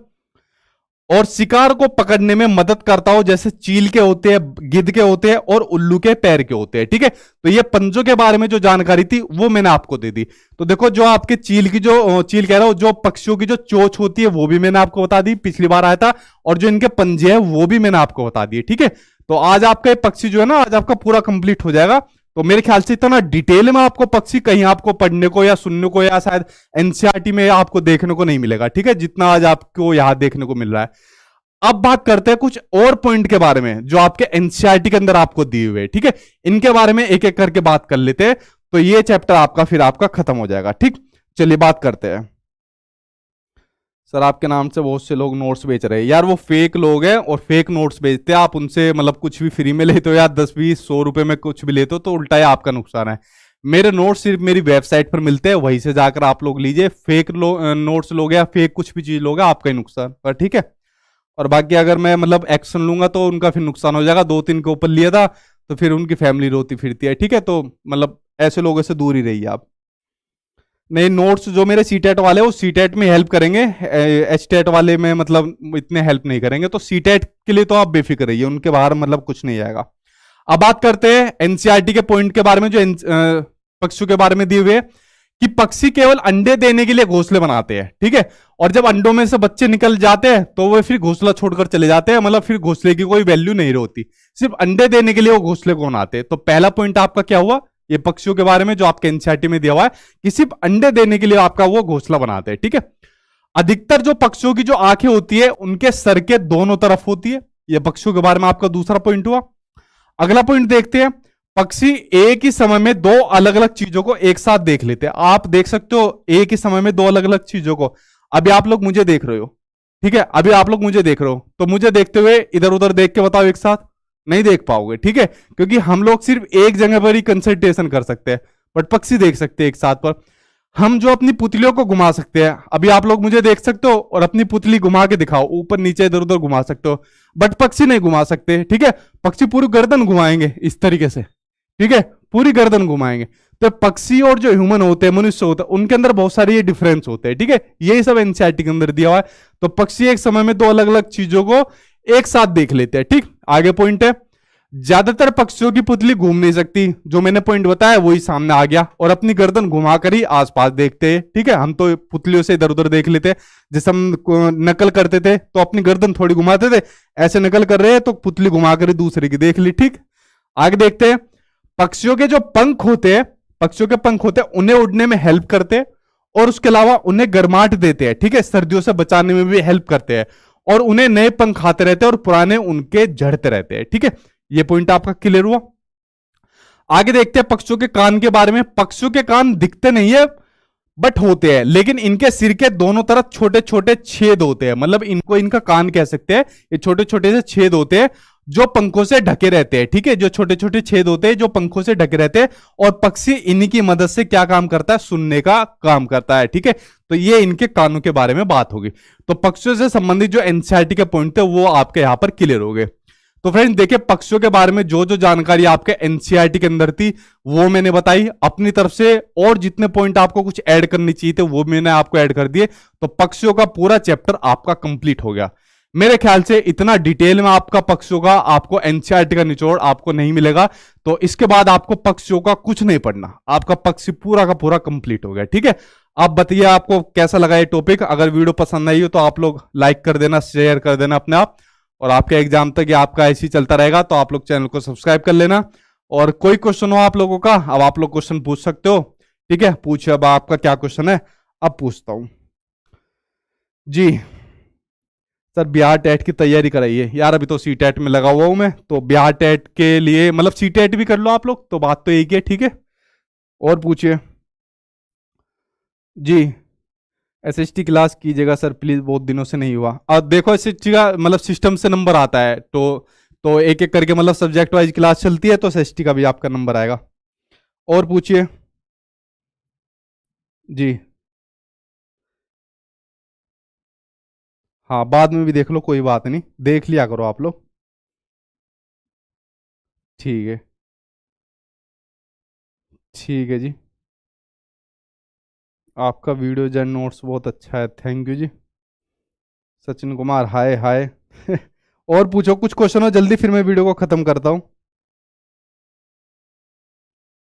और शिकार को पकड़ने में मदद करता हो, जैसे चील के होते हैं, गिद्ध के होते हैं और उल्लू के पैर के होते हैं, ठीक है। तो ये पंजों के बारे में जो जानकारी थी वो मैंने आपको दे दी। तो देखो जो आपके चील कह रहा हूं, जो पक्षियों की जो चोंच होती है वो भी मैंने आपको बता दी, पिछली बार आया था, और जो इनके पंजे हैं वो भी मैंने आपको बता दिए, ठीक है। तो आज आपका ये पक्षी जो है ना, आज आपका पूरा कंप्लीट हो जाएगा। तो मेरे ख्याल से इतना डिटेल में आपको पक्षी कहीं आपको पढ़ने को या सुनने को या शायद एनसीईआरटी में आपको देखने को नहीं मिलेगा, ठीक है, जितना आज आपको यहां देखने को मिल रहा है। अब बात करते हैं कुछ और पॉइंट के बारे में जो आपके एनसीईआरटी के अंदर आपको दिए हुए, ठीक है। इनके बारे में एक एक करके बात कर लेते हैं, तो ये चैप्टर आपका फिर आपका खत्म हो जाएगा, ठीक। चलिए बात करते हैं। सर आपके नाम से बहुत से लोग नोट्स बेच रहे हैं। यार वो फेक लोग हैं और फेक नोट्स बेचते हैं। आप उनसे मतलब कुछ भी फ्री में लेते हो या 10 20 100 रुपए में कुछ भी लेते हो तो उल्टा ही आपका नुकसान है। मेरे नोट्स सिर्फ मेरी वेबसाइट पर मिलते हैं, वहीं से जाकर आप लोग लीजिए। फेक नोट्स लोगे या फेक कुछ भी चीज लोगे आपका ही नुकसान पर, ठीक है। और बाकी अगर मैं मतलब एक्शन लूंगा तो उनका फिर नुकसान हो जाएगा। 2-3 के ऊपर लिया था तो फिर उनकी फैमिली रोती फिरती है, ठीक है। तो मतलब ऐसे लोगों से दूर ही रहिए आप। नहीं, नोट्स जो मेरे सीटेट वाले वो सीटेट में हेल्प करेंगे, एचटेट वाले में मतलब इतने हेल्प नहीं करेंगे। तो सीटेट के लिए तो आप बेफिक्र रहिए, उनके बाहर मतलब कुछ नहीं आएगा। अब बात करते हैं एनसीईआरटी के पॉइंट के बारे में, जो पक्षियों के बारे में दिए हुए कि पक्षी केवल अंडे देने के लिए घोंसले बनाते हैं, ठीक है। और जब अंडों में से बच्चे निकल जाते हैं तो वे फिर घोंसला छोड़कर चले जाते हैं, मतलब फिर घोंसले की कोई वैल्यू नहीं होती, सिर्फ अंडे देने के लिए वो घोंसले को बनाते हैं। तो पहला पॉइंट आपका क्या हुआ, ये पक्षियों के बारे में जो आपके एनसीईआरटी में दिया हुआ है कि सिर्फ अंडे देने के लिए आपका वो घोंसला बनाते हैं, ठीक है। अधिकतर जो पक्षियों की जो आंखें होती है उनके सर के दोनों तरफ होती है। ये पक्षियों के बारे में आपका दूसरा पॉइंट हुआ। अगला पॉइंट देखते हैं, पक्षी एक ही समय में 2 अलग अलग चीजों को एक साथ देख लेते हैं। आप देख सकते हो एक ही समय में 2 अलग अलग चीजों को। अभी आप लोग मुझे देख रहे हो, ठीक है, अभी आप लोग मुझे देख रहे हो, तो मुझे देखते हुए इधर उधर देख के बताओ एक साथ, नहीं देख पाओगे, ठीक है, क्योंकि हम लोग सिर्फ एक जगह पर ही कंसंट्रेशन कर सकते हैं, बट पक्षी देख सकते हैं एक साथ पर। हम जो अपनी पुतलियों को घुमा सकते हैं, अभी आप लोग मुझे देख सकते हो और अपनी पुतली घुमा के दिखाओ, ऊपर नीचे इधर उधर घुमा सकते हो, बट पक्षी नहीं घुमा सकते, ठीक है। पक्षी पूरी गर्दन घुमाएंगे इस तरीके से, ठीक है, पूरी गर्दन घुमाएंगे। तो पक्षी और जो ह्यूमन होते हैं, मनुष्य होते हैं, उनके अंदर बहुत सारे ये डिफरेंस होते हैं, ठीक है। यही सब एनसीईआरटी के अंदर दिया हुआ है। तो पक्षी एक समय में दो अलग अलग चीजों को एक साथ देख लेते हैं, ठीक। आगे पॉइंट है, ज्यादातर पक्षियों की पुतली घूम नहीं सकती, जो मैंने पॉइंट बताया वही सामने आ गया, और अपनी गर्दन घुमाकर ही आसपास देखते हैं, ठीक है। हम तो पुतलियों से इधर उधर देख लेते हैं, जैसे हम नकल करते थे तो अपनी गर्दन थोड़ी घुमाते थे, ऐसे नकल कर रहे हैं तो पुतली घुमाकर ही दूसरे की देख ली, ठीक। आगे देखते हैं, पक्षियों के जो पंख होते हैं, पक्षियों के पंख होते हैं, उन्हें उड़ने में हेल्प करते हैं, और उसके अलावा उन्हें गर्माहट देते हैं, ठीक है, सर्दियों से बचाने में भी हेल्प करते हैं, और उन्हें नए पंख आते रहते हैं और पुराने उनके झड़ते रहते हैं, ठीक है। ये पॉइंट आपका क्लियर हुआ। आगे देखते हैं पक्षियों के कान के बारे में। पक्षियों के कान दिखते नहीं है बट होते हैं, लेकिन इनके सिर के दोनों तरफ छोटे छोटे छेद होते हैं, मतलब इनको इनका कान कह सकते हैं। ये छोटे छोटे से छेद होते हैं जो पंखों से ढके रहते हैं, ठीक है, जो छोटे छोटे छेद होते हैं जो पंखों से ढके रहते हैं, और पक्षी इन्हीं की मदद से क्या काम करता है, सुनने का काम करता है, ठीक है। तो ये इनके कानों के बारे में बात होगी। तो पक्षियों से संबंधित जो एनसीईआरटी के पॉइंट थे वो आपके यहां पर क्लियर हो गए। तो फ्रेंड्स देखिए, पक्षियों के बारे में जो जो जानकारी आपके एनसीईआरटी के अंदर थी वो मैंने बताई अपनी तरफ से, और जितने पॉइंट आपको कुछ ऐड करनी चाहिए थे वो मैंने आपको ऐड कर दिए। तो पक्षियों का पूरा चैप्टर आपका कंप्लीट हो गया। मेरे ख्याल से इतना डिटेल में आपका पक्षियों का आपको एनसीईआरटी का निचोड़ आपको नहीं मिलेगा, तो इसके बाद आपको पक्षियों का कुछ नहीं पढ़ना, आपका पक्षी पूरा का पूरा कंप्लीट हो गया, ठीक है। अब बताइए आपको कैसा लगा ये टॉपिक। अगर वीडियो पसंद आई हो तो आप लोग लाइक कर देना, शेयर कर देना अपने आप, और आपके एग्जाम तक ये आपका ऐसे ही चलता रहेगा। तो आप लोग चैनल को सब्सक्राइब कर लेना, और कोई क्वेश्चन हो आप लोगों का, अब आप लोग क्वेश्चन पूछ सकते हो, ठीक है। पूछिए अब आपका क्या क्वेश्चन है, अब पूछता हूं जी। सर बिहार टेट की तैयारी कराइए यार, अभी तो सी टेट में लगा हुआ हूं मैं, तो बिहार टेट के लिए मतलब सी टेट भी कर लो आप लोग, तो बात तो एक ही है, ठीक है। और पूछिए जी। एसएसटी क्लास कीजिएगा सर प्लीज, बहुत दिनों से नहीं हुआ। अब देखो एसएसटी का मतलब सिस्टम से नंबर आता है, तो एक एक करके मतलब सब्जेक्ट वाइज क्लास चलती है, तो एसएसटी का भी आपका नंबर आएगा। और पूछिए जी। हाँ बाद में भी देख लो, कोई बात नहीं, देख लिया करो आप लोग, ठीक है। ठीक है जी, आपका वीडियो जन नोट्स बहुत अच्छा है, थैंक यू जी। सचिन कुमार हाय हाय और पूछो कुछ क्वेश्चन हो जल्दी, फिर मैं वीडियो को खत्म करता हूं।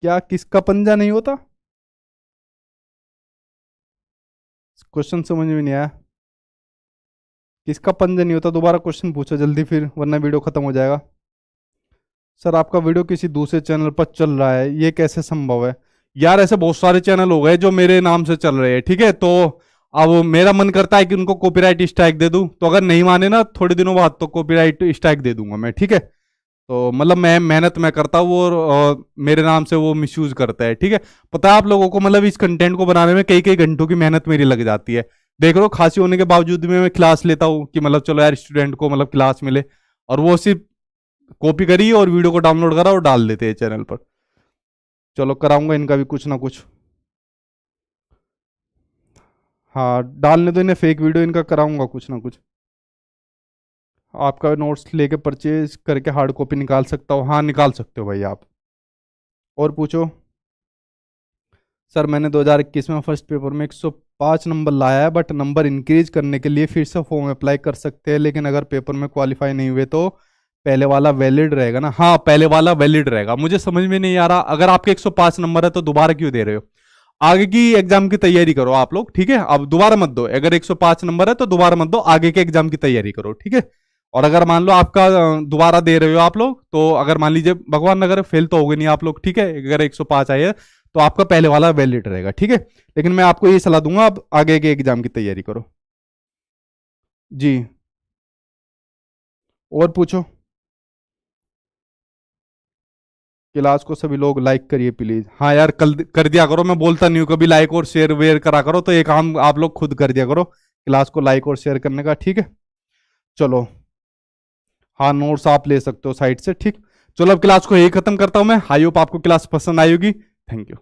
क्या किसका पंजा नहीं होता, क्वेश्चन समझ में नहीं आया। किसका पंजा नहीं होता, दोबारा क्वेश्चन पूछो जल्दी फिर, वरना वीडियो खत्म हो जाएगा। सर आपका वीडियो किसी दूसरे चैनल पर चल रहा है, ये कैसे संभव है। यार ऐसे बहुत सारे चैनल हो गए जो मेरे नाम से चल रहे हैं, ठीक है। तो अब मेरा मन करता है कि उनको कॉपीराइट स्ट्राइक दे दूं, तो अगर नहीं माने ना थोड़े दिनों बाद तो कॉपीराइट स्ट्राइक दे दूंगा मैं, ठीक है। तो मतलब मैं मेहनत मैं करता हूँ, और मेरे नाम से वो मिसयूज करता है, ठीक है। पता है आप लोगों को, मतलब इस कंटेंट को बनाने में कई कई घंटों की मेहनत मेरी लग जाती है। देख लो खांसी होने के बावजूद भी मैं क्लास लेता हूँ कि मतलब चलो यार स्टूडेंट को मतलब क्लास मिले, और वो सिर्फ कॉपी करी और वीडियो को डाउनलोड करा और डाल देते हैं चैनल पर। चलो कराऊंगा इनका भी कुछ ना कुछ, हाँ डालने दो इन्हें फेक वीडियो, इनका कराऊंगा कुछ ना कुछ। आपका नोट्स लेके परचेज करके हार्ड कॉपी निकाल सकता हो, हाँ निकाल सकते हो भाई आप। और पूछो। सर मैंने 2021 में फर्स्ट पेपर में 105 नंबर लाया है, बट नंबर इंक्रीज करने के लिए फिर से फॉर्म अप्लाई कर सकते हैं, लेकिन अगर पेपर में क्वालिफाई नहीं हुए तो पहले वाला वैलिड रहेगा ना। हाँ पहले वाला वैलिड रहेगा, मुझे समझ में नहीं आ रहा, अगर आपके 105 नंबर है तो दोबारा क्यों दे रहे हो। आगे की एग्जाम की तैयारी करो आप लोग, ठीक है। अब दोबारा मत दो, अगर 105 नंबर है तो दोबारा मत दो, आगे के एग्जाम की तैयारी करो, ठीक है। और अगर मान लो आपका दोबारा दे रहे हो आप लोग, तो अगर मान लीजिए भगवान अगर फेल तो हो गए नहीं आप लोग, ठीक है, अगर 105 आए तो आपका पहले वाला वैलिड रहेगा, ठीक है। लेकिन मैं आपको ये सलाह दूंगा आप आगे के एग्जाम की तैयारी करो जी। और पूछो। क्लास को सभी लोग लाइक करिए प्लीज, हाँ यार कल कर दिया करो, मैं बोलता नहीं हूँ कभी लाइक और शेयर वेयर करा करो, तो ये काम आप लोग खुद कर दिया करो क्लास को लाइक और शेयर करने का, ठीक है। चलो हाँ नोट्स आप ले सकते हो साइट से, ठीक। चलो अब क्लास को यही खत्म करता हूं मैं, आई होप आपको क्लास पसंद आई होगी, थैंक यू।